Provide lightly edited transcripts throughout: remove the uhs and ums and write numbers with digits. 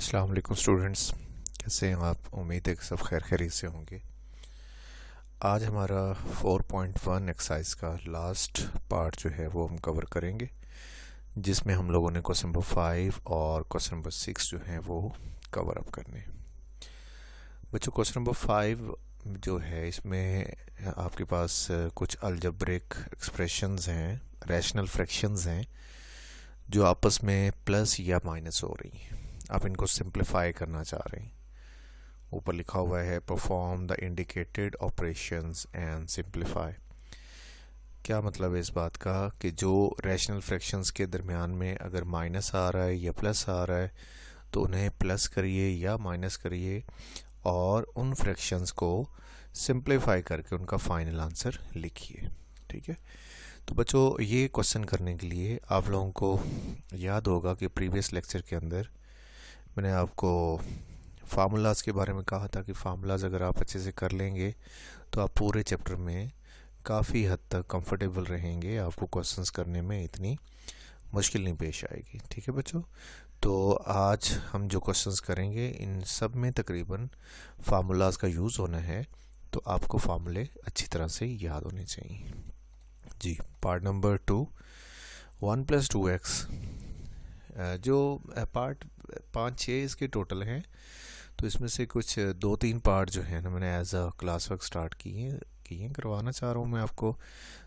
अस्सलाम वालेकुम स्टूडेंट्स, कैसे हैं आप? उम्मीद है कि सब खैर खैरियत से होंगे। आज हमारा 4.1 एक्सरसाइज का लास्ट पार्ट जो है वो हम कवर करेंगे, जिसमें हम लोगों ने क्वेश्चन नंबर 5 और क्वेश्चन नंबर 6 जो है वो कवर अप करने। बच्चों, क्वेश्चन नंबर 5 जो है इसमें आपके पास कुछ अलजेब्रिक एक्सप्रेशंस हैं, रैशनल फ्रैक्शंस हैं जो आपस में प्लस या माइनस हो रही हैं। आप इनको सिंप्लीफाई करना चाह रहे हैं। ऊपर लिखा हुआ है perform the indicated operations and simplify. क्या मतलब है इस बात का कि जो रैशनल फ्रैक्शंस के दरमियान में अगर माइनस आ रहा है या प्लस आ रहा है तो उन्हें प्लस करिए या माइनस करिए और उन फ्रैक्शंस को सिंप्लीफाई करके उनका फाइनल आंसर लिखिए। ठीक है, तो बच्चों ये क्वेश्चन करने के लिए आप लोगों को याद होगा कि प्रीवियस लेक्चर के अंदर मैंने आपको फार्मूलाज के बारे में कहा था कि फार्मूलाज अगर आप अच्छे से कर लेंगे तो आप पूरे चैप्टर में काफ़ी हद तक कंफर्टेबल रहेंगे, आपको क्वेश्चंस करने में इतनी मुश्किल नहीं पेश आएगी। ठीक है बच्चों, तो आज हम जो क्वेश्चंस करेंगे इन सब में तकरीबन फार्मूलाज का यूज़ होना है, तो आपको फार्मूले अच्छी तरह से याद होने चाहिए। जी, पार्ट नंबर 2, 1 + 2x। जो पार्ट 5-6 इसके टोटल हैं, तो इसमें से कुछ 2-3 पार्ट जो है ना मैंने as a class work start किए करवाना चाह रहा हूँ मैं आपको,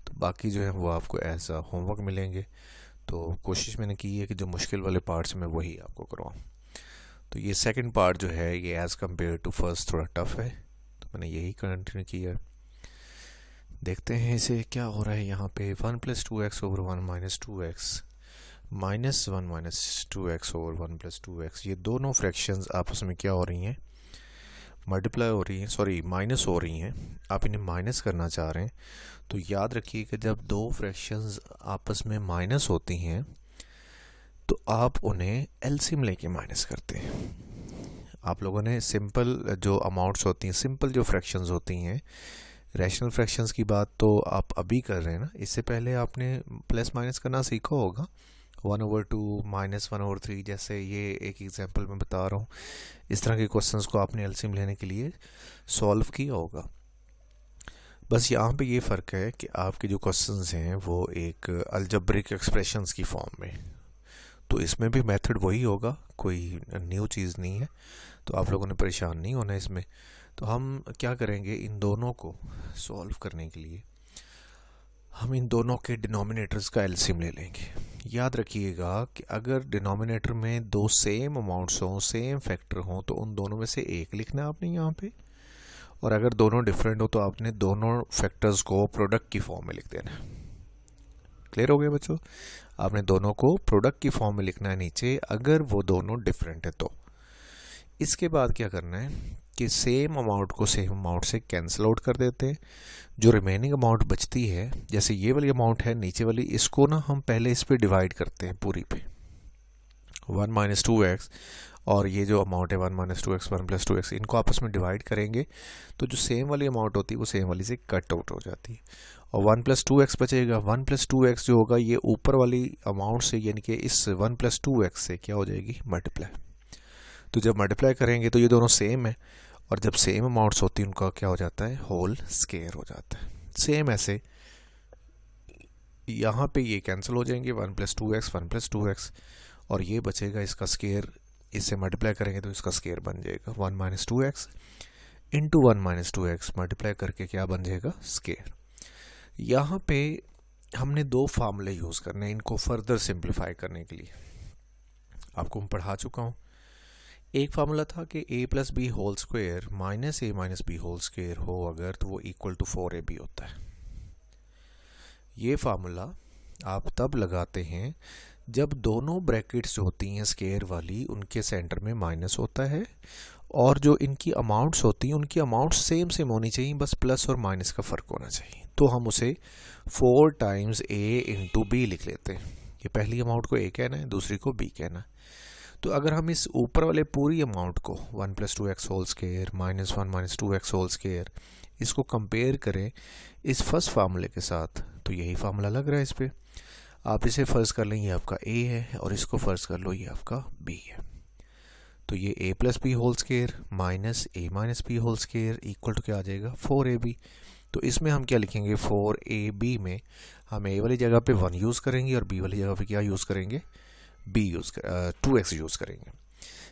तो बाकी जो है वो आपको एज अ होमवर्क मिलेंगे। तो कोशिश मैंने की है कि जो मुश्किल वाले पार्ट्स में वही आपको करवाऊँ। तो ये सेकंड पार्ट जो है ये एज़ कम्पेयर टू फर्स्ट थोड़ा टफ है, तो मैंने यही कंटिन्यू किया। देखते हैं इसे क्या हो रहा है यहाँ पे। 1 + 2x / 1 - 2x -1 - 2x / 1 + 2x, ये दोनों फ्रैक्शंस आपस में क्या हो रही हैं, मल्टीप्लाई हो रही हैं, सॉरी माइनस हो रही हैं। आप इन्हें माइनस करना चाह रहे हैं, तो याद रखिए कि जब दो फ्रैक्शंस आपस में माइनस होती हैं तो आप उन्हें एलसीएम लेके माइनस करते हैं। आप लोगों ने सिंपल जो अमाउंट्स होती हैं, सिंपल जो फ्रैक्शंस होती हैं, रैशनल फ्रैक्शंस की बात तो आप अभी कर रहे हैं ना, इससे पहले आपने प्लस माइनस करना सीखा होगा। 1/2 -1/3, जैसे ये एक एग्जांपल मैं बता रहा हूँ, इस तरह के क्वेश्चंस को आपने एलसीएम लेने के लिए सॉल्व किया होगा। बस यहाँ पे ये फ़र्क है कि आपके जो क्वेश्चंस हैं वो एक अलजेब्रिक एक्सप्रेशंस की फॉर्म में, तो इसमें भी मेथड वही होगा, कोई न्यू चीज़ नहीं है, तो आप लोगों ने परेशान नहीं होना इसमें। तो हम क्या करेंगे, इन दोनों को सॉल्व करने के लिए हम इन दोनों के डिनोमिनेटर्स का एलसीएम ले लेंगे। याद रखिएगा कि अगर डिनोमिनेटर में दो सेम अमाउंट्स हों, सेम फैक्टर हों, तो उन दोनों में से एक लिखना है आपने यहाँ पे, और अगर दोनों डिफरेंट हो तो आपने दोनों फैक्टर्स को प्रोडक्ट की फॉर्म में लिख देना है। क्लियर हो गया बच्चों? आपने दोनों को प्रोडक्ट की फॉर्म में लिखना है नीचे, अगर वो दोनों डिफरेंट है तो। इसके बाद क्या करना है कि सेम अमाउंट को सेम अमाउंट से कैंसिल आउट कर देते हैं। जो रिमेनिंग अमाउंट बचती है, जैसे ये वाली अमाउंट है नीचे वाली, इसको ना हम पहले इस पे डिवाइड करते हैं पूरी पे, 1 - 2x, और ये जो अमाउंट है 1 - 2x 1 + 2x, इनको आपस में डिवाइड करेंगे तो जो सेम वाली अमाउंट होती है वो सेम वाली से कट आउट हो जाती है, और 1 + 2x बचेगा। 1 + 2x जो होगा ये ऊपर वाली अमाउंट से, यानी कि इस 1 + 2x से क्या हो जाएगी, मल्टीप्लाई। तो जब मल्टीप्लाई करेंगे तो ये दोनों सेम है, और जब सेम अमाउंट्स होती है उनका क्या हो जाता है, होल स्क्वायर हो जाता है। सेम ऐसे यहाँ पे ये कैंसिल हो जाएंगे, 1 + 2x 1 + 2x, और ये बचेगा इसका स्क्वायर, इससे मल्टीप्लाई करेंगे तो इसका स्क्वायर बन जाएगा 1 - 2x इंटू 1 - 2x, मल्टीप्लाई करके क्या बन जाएगा, स्क्वायर। यहाँ पे हमने दो फार्मूले यूज़ करने हैं इनको फर्दर सिंप्लीफाई करने के लिए, आपको मैं पढ़ा चुका हूँ। एक फार्मूला था कि a + b whole square minus a - b whole square हो अगर, तो वो इक्वल टू 4ab होता है। ये फार्मूला आप तब लगाते हैं जब दोनों ब्रैकेट्स जो होती हैं स्क्वायर वाली, उनके सेंटर में माइनस होता है, और जो इनकी अमाउंट्स होती हैं उनकी अमाउंट्स सेम सेम होनी चाहिए, बस प्लस और माइनस का फ़र्क होना चाहिए। तो हम उसे 4 टाइम्स a इंटू बी लिख लेते हैं। ये पहली अमाउंट को a कहना है, दूसरी को b कहना है। तो अगर हम इस ऊपर वाले पूरी अमाउंट को 1 + 2x whole square -1 - 2x whole square, इसको कंपेयर करें इस फर्स्ट फार्मूले के साथ, तो यही फार्मूला लग रहा है इस पर। आप इसे फ़र्ज़ कर लें ये आपका a है, और इसको फ़र्ज़ कर लो ये आपका b है। तो ये a plus b whole square minus a minus b whole square equal to क्या आ जाएगा 4ab। तो इसमें हम क्या लिखेंगे 4ab में हम a वाली जगह पे 1 यूज़ करेंगे और b वाली जगह पे क्या यूज़ करेंगे 2x यूज़ करेंगे।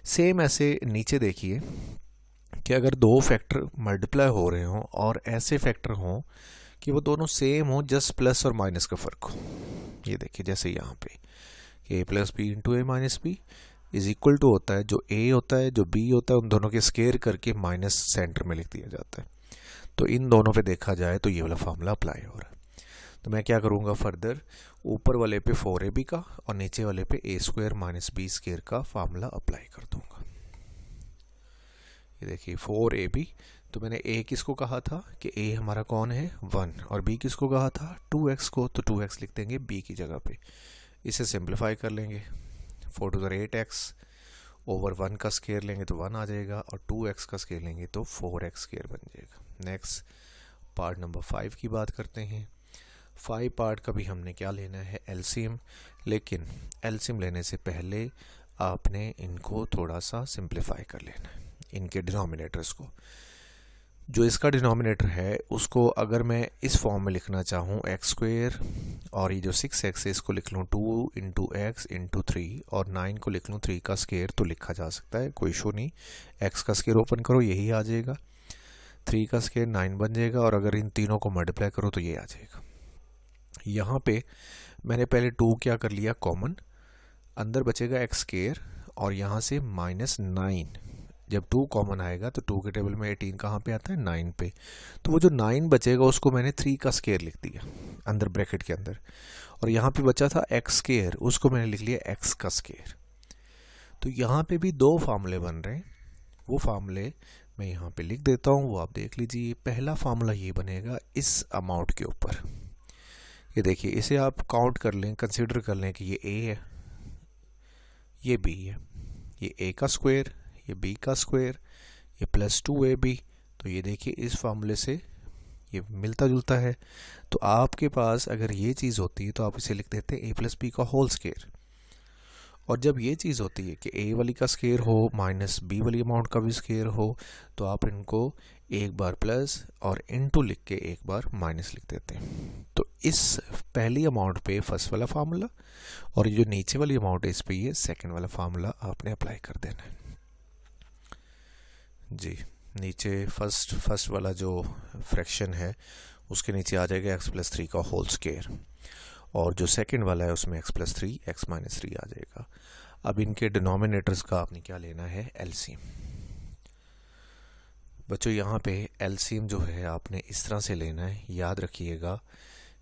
सेम ऐसे नीचे देखिए कि अगर दो फैक्टर मल्टीप्लाई हो रहे हों और ऐसे फैक्टर हों कि वो दोनों सेम हो, जस्ट प्लस और माइनस का फ़र्क हो। ये देखिए जैसे यहाँ पे a plus b into a minus b is equal to होता है जो a होता है जो b होता है उन दोनों के स्केयर करके माइनस सेंटर में लिख दिया जाता है। तो इन दोनों पे देखा जाए तो ये वाला फार्मूला अप्लाई हो रहा है। तो मैं क्या करूँगा फर्दर ऊपर वाले पे 4ab का और नीचे वाले पे a square minus b square का फार्मूला अप्लाई कर दूंगा। ये देखिए 4ab, तो मैंने a किसको कहा था कि a हमारा कौन है 1 और b किसको कहा था 2x को, तो 2x लिख देंगे b की जगह पे। इसे सिंप्लीफाई कर लेंगे 4 टू द 8x ओवर 1 का स्केयर लेंगे तो 1 आ जाएगा और 2x का स्केयर लेंगे तो 4x स्केयर बन जाएगा। नेक्स्ट पार्ट नंबर 5 की बात करते हैं। 5 पार्ट का भी हमने क्या लेना है एलसीएम, लेकिन एलसीएम लेने से पहले आपने इनको थोड़ा सा सिंप्लीफाई कर लेना है, इनके डिनोमिनेटर्स को। जो इसका डिनोमिनेटर है उसको अगर मैं इस फॉर्म में लिखना चाहूँ एक्स स्क्वेयर और ये जो 6x है इसको लिख लूँ 2 इंटू एक्स इंटू 3 और 9 को लिख लूँ 3 का स्केयर, तो लिखा जा सकता है, कोई इशू नहीं। x का स्केयर ओपन करो यही आ जाएगा, 3 का स्केयर 9 बन जाएगा और अगर इन तीनों को मल्टीप्लाई करो तो ये आ जाएगा। यहाँ पे मैंने पहले 2 क्या कर लिया कॉमन, अंदर बचेगा एक्स स्केयर और यहाँ से -9। जब 2 कॉमन आएगा तो 2 के टेबल में 18 कहाँ पे आता है 9 पे, तो वो जो 9 बचेगा उसको मैंने 3 का स्केयर लिख दिया अंदर ब्रैकेट के अंदर, और यहाँ पे बचा था एक्स स्केयर उसको मैंने लिख लिया एक्स का स्केयर। तो यहाँ पे भी दो फार्मूले बन रहे हैं, वो फार्मूले मैं यहाँ पे लिख देता हूँ, वो आप देख लीजिए। पहला फार्मूला ये बनेगा इस अमाउंट के ऊपर, ये देखिए इसे आप काउंट कर लें, कंसिडर कर लें कि ये a है ये b है, ये a का स्क्वायर ये b का स्क्वायर ये प्लस 2ab। तो ये देखिए इस फार्मूले से ये मिलता जुलता है। तो आपके पास अगर ये चीज़ होती है तो आप इसे लिख देते हैं a प्लस बी का होल स्क्वायर, और जब ये चीज़ होती है कि a वाली का स्क्वायर हो माइनस b वाली अमाउंट का भी स्क्वायर हो तो आप इनको एक बार प्लस और इनटू लिख के एक बार माइनस लिख देते हैं। तो इस पहली अमाउंट पे फर्स्ट वाला फार्मूला और ये जो नीचे वाली अमाउंट है इस पे ये सेकंड वाला फार्मूला आपने अप्लाई कर देना है जी। नीचे फर्स्ट वाला जो फ्रैक्शन है उसके नीचे आ जाएगा x प्लस 3 का होल स्क्वायर, और जो सेकंड वाला है उसमें x प्लस 3 x माइनस 3 आ जाएगा। अब इनके डिनोमिनेटर्स का आपने क्या लेना है एलसीएम। बच्चों यहाँ पे एलसीएम जो है आपने इस तरह से लेना है, याद रखिएगा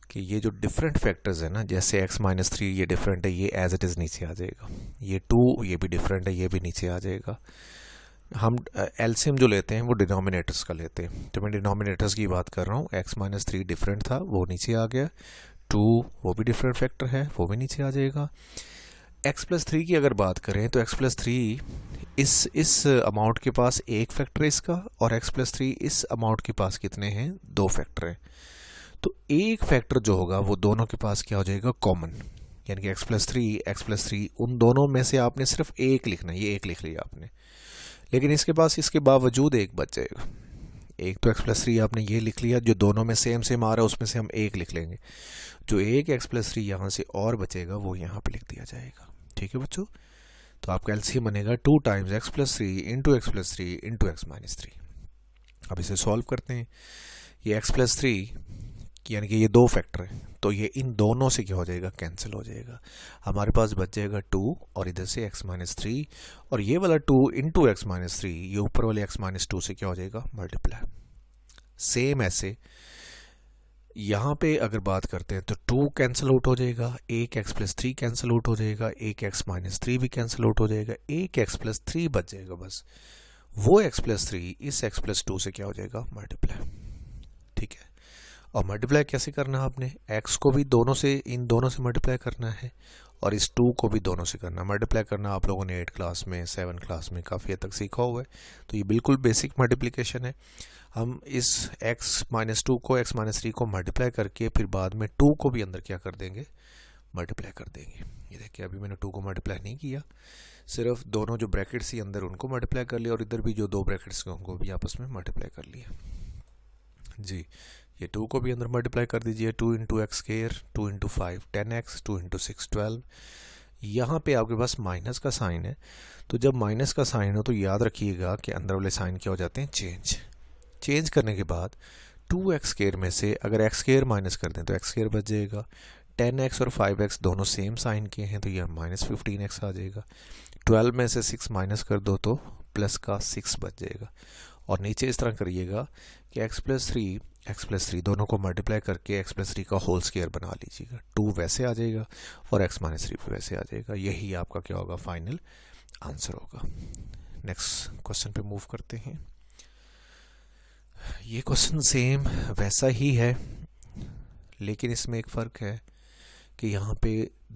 कि ये जो डिफरेंट फैक्टर्स है ना, जैसे x माइनस 3 ये डिफरेंट है, ये एज इट इज़ नीचे आ जाएगा, ये 2 ये भी डिफरेंट है, ये भी नीचे आ जाएगा। हम एलसीएम जो लेते हैं वो डिनोमिनेटर्स का लेते हैं, तो मैं डिनोमिनेटर्स की बात कर रहा हूँ। x माइनस 3 डिफरेंट था वो नीचे आ गया, 2 वो भी डिफरेंट फैक्टर है वो भी नीचे आ जाएगा। x प्लस 3 की अगर बात करें तो x प्लस 3 इस अमाउंट के पास एक फैक्टर है इसका, और x प्लस 3 इस अमाउंट के पास कितने हैं 2 फैक्टर हैं। तो एक फैक्टर जो होगा वो दोनों के पास क्या हो जाएगा कॉमन, यानी कि x प्लस 3 उन दोनों में से आपने सिर्फ एक लिखना है, ये एक लिख लिया आपने, लेकिन इसके पास इसके बावजूद एक बच जाएगा। एक तो x प्लस 3 आपने ये लिख लिया, जो दोनों में सेम आ रहा है उसमें से हम एक लिख लेंगे, जो एक x प्लस 3 यहाँ से और बचेगा वो यहाँ पे लिख दिया जाएगा। ठीक है बच्चों, तो आपका एलसीएम बनेगा 2 times x plus 3 into x plus 3 into x minus 3। अब इसे सॉल्व करते हैं। ये x प्लस 3 यानी कि ये दो फैक्टर है, तो ये इन दोनों से क्या हो जाएगा कैंसिल हो जाएगा, हमारे पास बच जाएगा 2 और इधर से x माइनस 3, और ये वाला 2 इंटू एक्स माइनस 3 ये ऊपर वाले x माइनस 2 से क्या हो जाएगा मल्टीप्लाई। सेम ऐसे यहाँ पे अगर बात करते हैं तो 2 कैंसिल आउट हो जाएगा, एक x प्लस 3 कैंसिल आउट हो जाएगा, एक x माइनस 3 भी कैंसिल आउट हो जाएगा, एक x प्लस 3 बच जाएगा बस, वो x प्लस 3 इस x प्लस 2 से क्या हो जाएगा मल्टीप्लाई। ठीक है, और मल्टीप्लाई कैसे करना है आपने, x को भी दोनों से इन दोनों से मल्टीप्लाई करना है और इस 2 को भी दोनों से करना। मल्टीप्लाई करना आप लोगों ने 8 क्लास में 7 क्लास में काफ़ी हद तक सीखा हुआ है, तो ये बिल्कुल बेसिक मल्टीप्लिकेशन है। हम इस x माइनस 2 को x माइनस 3 को मल्टीप्लाई करके फिर बाद में 2 को भी अंदर क्या कर देंगे मल्टीप्लाई कर देंगे। ये देखिए अभी मैंने 2 को मल्टीप्लाई नहीं किया, सिर्फ दोनों जो ब्रैकेट्स ही अंदर उनको मल्टीप्लाई कर लिया और इधर भी जो 2 ब्रैकेट्स हैं उनको भी आपस में मल्टीप्लाई कर लिया जी। ये 2 को भी अंदर मल्टीप्लाई कर दीजिए, 2 into x square, 2 into 5 10x, 2 into 6 12। यहाँ पे आपके पास माइनस का साइन है, तो जब माइनस का साइन हो तो याद रखिएगा कि अंदर वाले साइन क्या हो जाते हैं, चेंज करने के बाद 2x स्क्वायर में से अगर x स्क्वायर माइनस कर दें तो x स्क्वायर बच जाएगा। 10x और 5x दोनों सेम साइन के हैं तो यह -15x आ जाएगा। 12 में से 6 माइनस कर दो तो प्लस का 6 बच जाएगा। और नीचे इस तरह करिएगा कि x प्लस 3 दोनों को मल्टीप्लाई करके x प्लस 3 का होल स्क्वायर बना लीजिएगा। 2 वैसे आ जाएगा और x माइनस 3 वैसे आ जाएगा। यही आपका क्या होगा, फाइनल आंसर होगा। नेक्स्ट क्वेश्चन पे मूव करते हैं। ये क्वेश्चन सेम वैसा ही है, लेकिन इसमें एक फ़र्क है कि यहाँ पे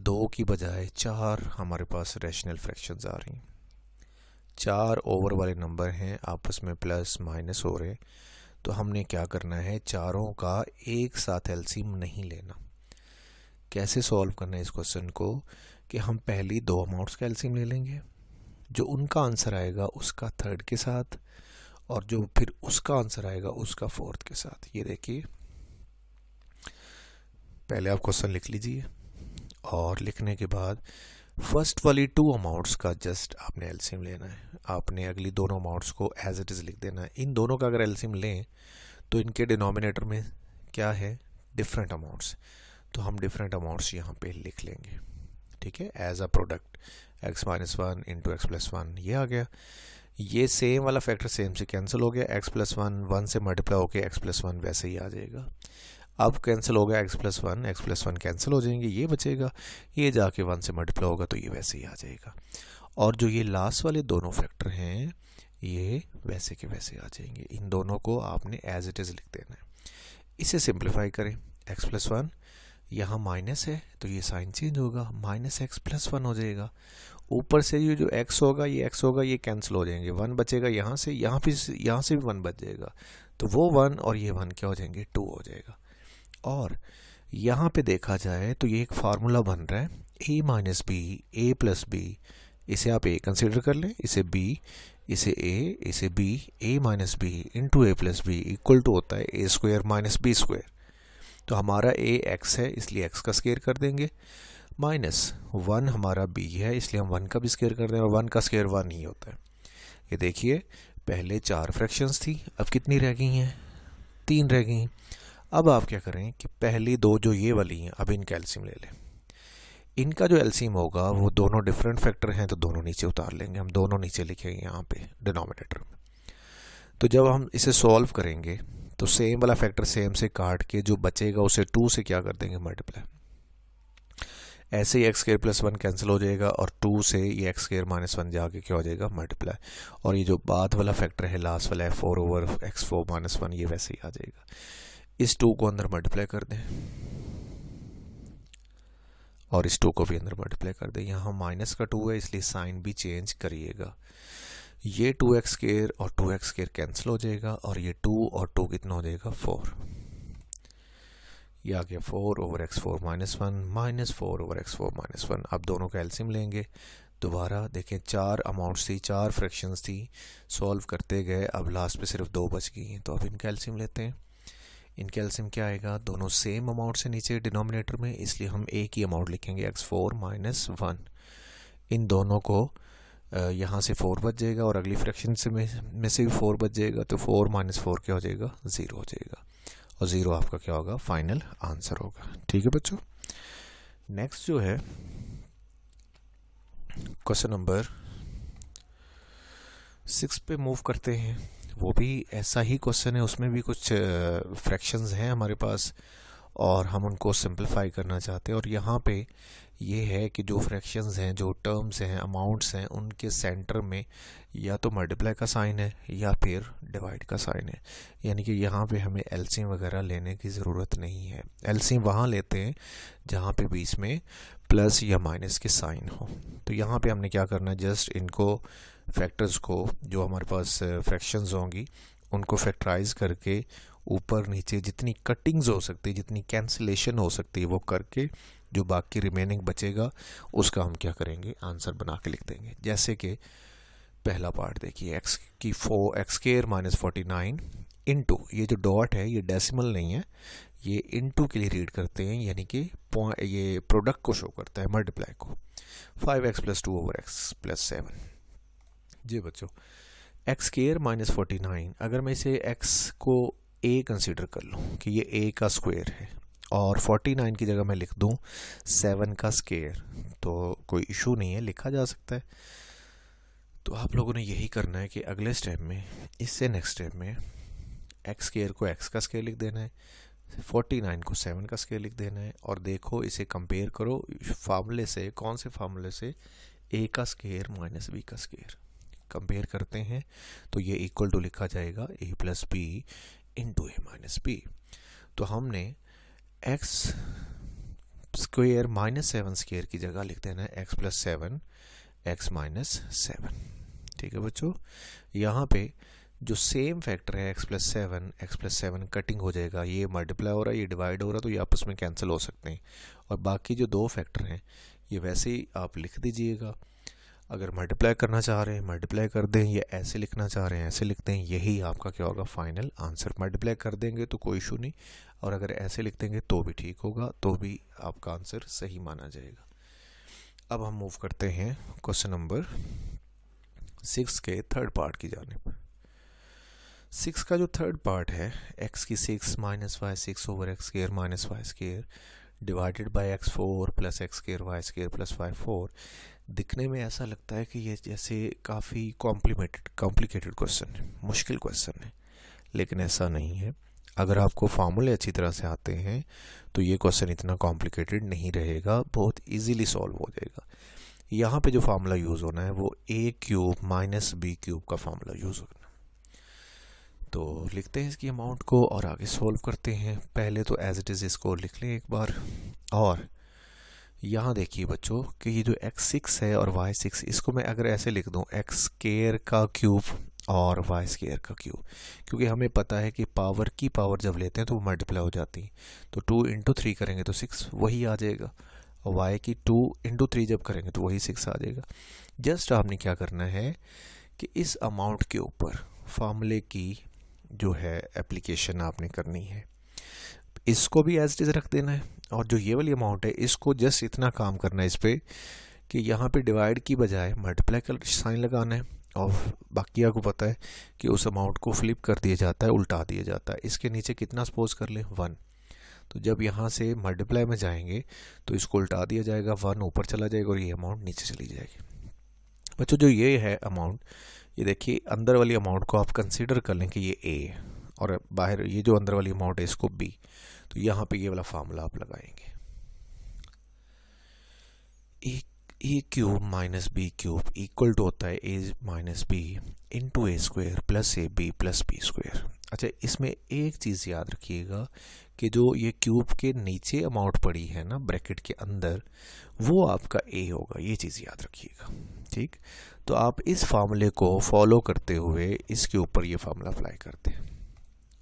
2 की बजाय 4 हमारे पास रैशनल फ्रैक्शंस आ रही हैं। 4 ओवर वाले नंबर हैं, आपस में प्लस माइनस हो रहे, तो हमने क्या करना है, चारों का एक साथ एलसीएम नहीं लेना। कैसे सॉल्व करना है इस क्वेश्चन को कि हम पहली 2 अमाउंट्स का एलसीएम ले लेंगे, जो उनका आंसर आएगा उसका थर्ड के साथ, और जो फिर उसका आंसर आएगा उसका फोर्थ के साथ। ये देखिए पहले आप क्वेश्चन लिख लीजिए और लिखने के बाद फर्स्ट वाली 2 अमाउंट्स का जस्ट आपने एलसीएम लेना है। आपने अगली दोनों अमाउंट्स को एज इट इज़ लिख देना है। इन दोनों का अगर एलसीएम लें तो इनके डिनोमिनेटर में क्या है, डिफरेंट अमाउंट्स, तो हम डिफरेंट अमाउंट्स यहाँ पे लिख लेंगे, ठीक है, as a product x minus 1 into x plus 1 ये आ गया। ये सेम वाला फैक्टर सेम से कैंसिल हो गया, x प्लस 1 से मल्टीप्लाई होकर x प्लस 1 वैसे ही आ जाएगा। अब कैंसिल हो गया x प्लस 1 कैंसिल हो जाएंगे, ये बचेगा, ये जाके 1 से मल्टीप्लाई होगा तो ये वैसे ही आ जाएगा। और जो ये लास्ट वाले दोनों फैक्टर हैं ये वैसे के वैसे आ जाएंगे। इन दोनों को आपने एज इट इज़ लिख देना है। इसे सिंप्लीफाई करें, x प्लस 1 यहाँ माइनस है तो ये साइन चेंज होगा, माइनस एक्स प्लस 1 हो जाएगा। ऊपर से ये जो x होगा ये कैंसिल हो जाएंगे, 1 बचेगा यहाँ से, यहाँ से भी 1 बच जाएगा, तो वो 1 और ये 1 क्या हो जाएंगे, 2 हो जाएगा। और यहाँ पे देखा जाए तो ये एक फार्मूला बन रहा है a minus b a plus b, इसे आप a कंसिडर कर लें, इसे b, इसे a, इसे b, a minus b into a plus b equal to होता है a square minus b square. तो हमारा a x है इसलिए x का स्क्वायर कर देंगे, माइनस 1 हमारा b है इसलिए हम 1 का भी स्क्वायर कर देंगे, और 1 का स्क्वायर 1 ही होता है। ये देखिए पहले 4 फ्रैक्शंस थी, अब कितनी रह गई हैं, 3 रह गई। अब आप क्या करें कि पहली 2 जो ये वाली हैं अब इनका एलसीएम ले लें। इनका जो एलसीएम होगा वो दोनों डिफरेंट फैक्टर हैं तो दोनों नीचे उतार लेंगे, हम दोनों नीचे लिखेंगे यहाँ पे डिनोमिनेटर में। तो जब हम इसे सॉल्व करेंगे तो सेम वाला फैक्टर सेम से काट के जो बचेगा उसे 2 से क्या कर देंगे, मल्टीप्लाई। ऐसे ही एक्स स्क्वायर प्लस 1 कैंसिल हो जाएगा और 2 से ये एक्स स्क्वायर माइनस 1 जाके क्या हो जाएगा, मल्टीप्लाई। और ये जो बाद वाला फैक्टर है लास्ट वाला है 4 ओवर x4 माइनस 1, ये वैसे ही आ जाएगा। इस 2 को अंदर मल्टीप्लाई कर दें और इस 2 को भी अंदर मल्टीप्लाई कर दें। यहाँ माइनस का 2 है इसलिए साइन भी चेंज करिएगा। ये 2x स्क्वायर और 2x स्क्वायर कैंसिल हो जाएगा और ये 2 और 2 कितना हो जाएगा, 4। ये आ गया 4 over x4 minus 1 minus 4 over x4 minus 1। अब दोनों का एलसीएम लेंगे। दोबारा देखें 4 अमाउंट्स थी, 4 फ्रैक्शंस थी, सॉल्व करते गए, अब लास्ट पे सिर्फ 2 बच गई हैं, तो अब इनका एलसीएम लेते हैं। इनका एलसीएम क्या आएगा, दोनों सेम अमाउंट से नीचे डिनोमिनेटर में, इसलिए हम एक ही अमाउंट लिखेंगे x4 माइनस 1। इन दोनों को यहाँ से 4 बच जाएगा और अगली फ्रैक्शन से में से भी 4 बच जाएगा, तो 4 माइनस 4 क्या हो जाएगा, 0 हो जाएगा। और 0 आपका क्या होगा, फाइनल आंसर होगा। ठीक है बच्चों, नेक्स्ट जो है क्वेश्चन नंबर 6 पे मूव करते हैं। वो भी ऐसा ही क्वेश्चन है, उसमें भी कुछ फ्रैक्शंस हैं हमारे पास और हम उनको सिंपलीफाई करना चाहते हैं। और यहाँ पे ये है कि जो फ्रैक्शंस हैं, जो टर्म्स हैं, अमाउंट्स हैं, उनके सेंटर में या तो मल्टीप्लाई का साइन है या फिर डिवाइड का साइन है। यानी कि यहाँ पे हमें एलसीएम वगैरह लेने की ज़रूरत नहीं है। एलसीएम वहाँ लेते हैं जहाँ पे बीच में प्लस या माइनस के साइन हो। तो यहाँ पे हमने क्या करना है, जस्ट इनको फैक्टर्स को जो हमारे पास फ्रैक्शंस होंगी उनको फैक्टराइज करके ऊपर नीचे जितनी कटिंग्स हो सकती है, जितनी कैंसिलेशन हो सकती है वो करके जो बाकी रिमेनिंग बचेगा उसका हम क्या करेंगे, आंसर बना के लिख देंगे। जैसे कि पहला पार्ट देखिए, एक्स की एक्स स्क्वायर माइनस 49 इंटू, ये जो डॉट है ये डेसिमल नहीं है, ये इंटू के लिए रीड करते हैं, यानी कि ये प्रोडक्ट को शो करता है, मल्टीप्लाई को, 5x plus 2 over x plus 7। जी बच्चों, एक्स स्क्वायर माइनस 49, अगर मैं इसे x को a कंसीडर कर लूँ कि ये a का स्क्वायर है और 49 की जगह मैं लिख दूँ 7 का स्क्वायर, तो कोई इशू नहीं है, लिखा जा सकता है। तो आप लोगों ने यही करना है कि अगले स्टेप में, इससे नेक्स्ट स्टेप में एक्स स्क्वायर को x का स्क्वायर लिख देना है, 49 को 7 का स्क्वायर लिख देना है, और देखो इसे कंपेयर करो फार्मूले से, कौन से फार्मूले से, a का स्क्वायर माइनस b का स्क्वायर कंपेयर करते हैं, तो ये इक्वल टू लिखा जाएगा a plus b into a minus b. तो हमने एक्स स्क्वायर माइनस 7 स्क्वायर की जगह लिख देना है x प्लस 7 x माइनस 7। ठीक है बच्चों, यहाँ पे जो सेम फैक्टर है x प्लस 7 कटिंग हो जाएगा, ये मल्टीप्लाई हो रहा है, ये डिवाइड हो रहा है, तो ये आपस में कैंसिल हो सकते हैं, और बाकी जो दो फैक्टर हैं ये वैसे ही आप लिख दीजिएगा। अगर मल्टीप्लाई करना चाह रहे हैं मल्टीप्लाई कर दें, या ऐसे लिखना चाह रहे हैं ऐसे लिखते हैं, यही आपका क्या होगा, फाइनल आंसर। मल्टीप्लाई कर देंगे तो कोई इशू नहीं, और अगर ऐसे लिख देंगे तो भी ठीक होगा, तो भी आपका आंसर सही माना जाएगा। अब हम मूव करते हैं क्वेश्चन नंबर 6 के थर्ड पार्ट की जानिब। 6 का जो थर्ड पार्ट है, x की 6 minus y 6 over x square minus y square divided by x 4 plus x square y square plus y 4। दिखने में ऐसा लगता है कि ये जैसे काफ़ी कॉम्प्लिकेटेड क्वेश्चन है, मुश्किल क्वेश्चन है, लेकिन ऐसा नहीं है। अगर आपको फार्मूले अच्छी तरह से आते हैं तो ये क्वेश्चन इतना कॉम्प्लिकेटेड नहीं रहेगा, बहुत इजीली सॉल्व हो जाएगा। यहाँ पे जो फार्मूला यूज़ होना है वो a cube minus b cube का फार्मूला यूज़ होना है। तो लिखते हैं इसकी अमाउंट को और आगे सॉल्व करते हैं। पहले तो एज इट इज़ इसको लिख लें एक बार, और यहाँ देखिए बच्चों कि ये जो x6 है और y6, इसको मैं अगर ऐसे लिख दूँ एक्स स्क्वायर का क्यूब और वाई स्क्वायर का क्यूब, क्योंकि हमें पता है कि पावर की पावर जब लेते हैं तो वो मल्टीप्लाई हो जाती है, तो 2 इंटू 3 करेंगे तो 6 वही आ जाएगा, और y की 2 इंटू 3 जब करेंगे तो वही 6 आ जाएगा। जस्ट आपने क्या करना है कि इस अमाउंट के ऊपर फार्मूले की जो है एप्लीकेशन आपने करनी है, इसको भी एज इट इज़ रख देना है, और जो ये वाली अमाउंट है इसको जस्ट इतना काम करना है इस पर कि यहाँ पे डिवाइड की बजाय मल्टीप्लाई का साइन लगाना है, और बाकी आपको पता है कि उस अमाउंट को फ्लिप कर दिया जाता है, उल्टा दिया जाता है। इसके नीचे कितना सपोज कर लें 1, तो जब यहाँ से मल्टीप्लाई में जाएंगे तो इसको उल्टा दिया जाएगा, 1 ऊपर चला जाएगा और ये अमाउंट नीचे चली जाएगी। बच्चों जो ये है अमाउंट, ये देखिए अंदर वाली अमाउंट को आप कंसीडर कर लें कि ये a है, और बाहर ये जो अंदर वाली अमाउंट है इसको b, तो यहाँ पे ये वाला फार्मूला आप लगाएंगे, a cube minus b cube equal to होता है a minus b into a square plus a b plus b square. अच्छा, इसमें एक चीज़ याद रखिएगा कि जो ये क्यूब के नीचे अमाउंट पड़ी है ना ब्रैकेट के अंदर, वो आपका ए होगा, ये चीज़ याद रखिएगा। ठीक, तो आप इस फार्मूले को फॉलो करते हुए इसके ऊपर ये फार्मूला अप्लाई करते हैं।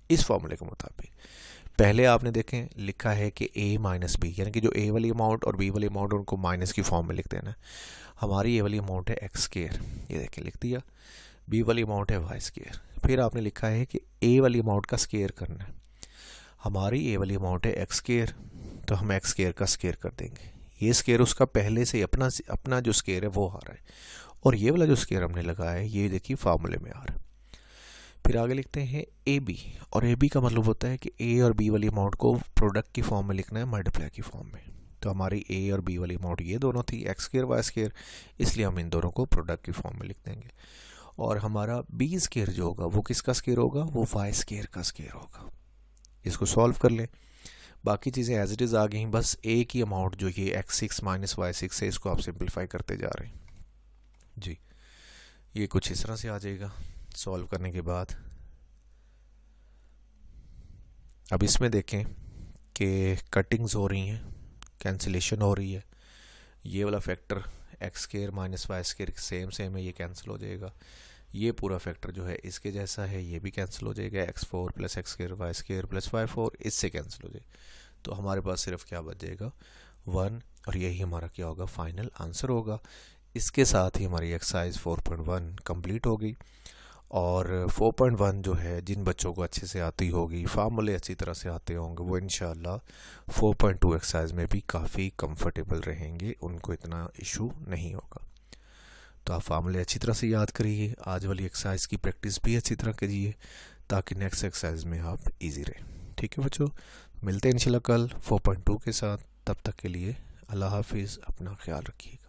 इस फार्मूले के मुताबिक पहले आपने देखें लिखा है कि a माइनस बी, यानी कि जो a वाली अमाउंट और b वाली अमाउंट उनको माइनस की फॉर्म में लिख देना है। हमारी a वाली अमाउंट है एक्स स्क्वायर, ये देखें लिख दिया, b वाली अमाउंट है वाई स्क्वायर, फिर आपने लिखा है कि a वाली अमाउंट का स्क्वायर करना है। हमारी a वाली अमाउंट है एक्स स्क्वायर, तो हम एक्स स्क्वायर का स्क्वायर कर देंगे, ये स्क्वायर उसका पहले से अपना जो स्क्वायर है वो आ रहा है, और ये वाला जो स्क्वायर हमने लगाया है ये देखिए फार्मूले में आ रहा है। फिर आगे लिखते हैं ए बी, और ए बी का मतलब होता है कि ए और बी वाली अमाउंट को प्रोडक्ट की फॉर्म में लिखना है, मल्टीप्लाई की फॉर्म में। तो हमारी ए और बी वाली अमाउंट ये दोनों थी एक्स स्क्वायर वाई स्क्वायर, इसलिए हम इन दोनों को प्रोडक्ट की फॉर्म में लिख देंगे। और हमारा बी स्क्वायर जो होगा वो किसका स्क्वायर होगा, वो वाई स्क्वायर का स्क्वायर होगा। इसको सॉल्व कर लें, बाकी चीज़ें एज इट इज़ आ गई, बस ए की अमाउंट जो ये x6 माइनस y6 है इसको आप सिंप्लीफाई करते जा रहे हैं जी। ये कुछ इस तरह से आ जाएगा सॉल्व करने के बाद। अब इसमें देखें कि कटिंग्स हो रही हैं, कैंसिलेशन हो रही है, ये वाला factor x square minus y square same है, ये कैंसिल हो जाएगा। ये पूरा फैक्टर जो है इसके जैसा है, ये भी कैंसिल हो जाएगा, x4 plus x square y square plus y4 इससे कैंसिल हो जाएगा। तो हमारे पास सिर्फ क्या बच जाएगा, 4.1 और यही हमारा क्या होगा, फाइनल आंसर होगा। इसके साथ ही हमारी एक्सरसाइज 4.1 कंप्लीट होगी। और 4.1 जो है, जिन बच्चों को अच्छे से आती होगी, फार्मूले अच्छी तरह से आते होंगे, वो इंशाल्लाह 4.2 एक्सरसाइज में भी काफ़ी कंफर्टेबल रहेंगे, उनको इतना इशू नहीं होगा। तो आप फार्मूले अच्छी तरह से याद करिए, आज वाली एक्सरसाइज की प्रैक्टिस भी अच्छी तरह करिए ताकि नेक्स्ट एक्सरसाइज में आप इजी रहे। ठीक है बच्चों, मिलते हैं इंशाल्लाह कल 4.2 के साथ। तब तक के लिए अल्लाह हाफिज़, अपना ख्याल रखिएगा।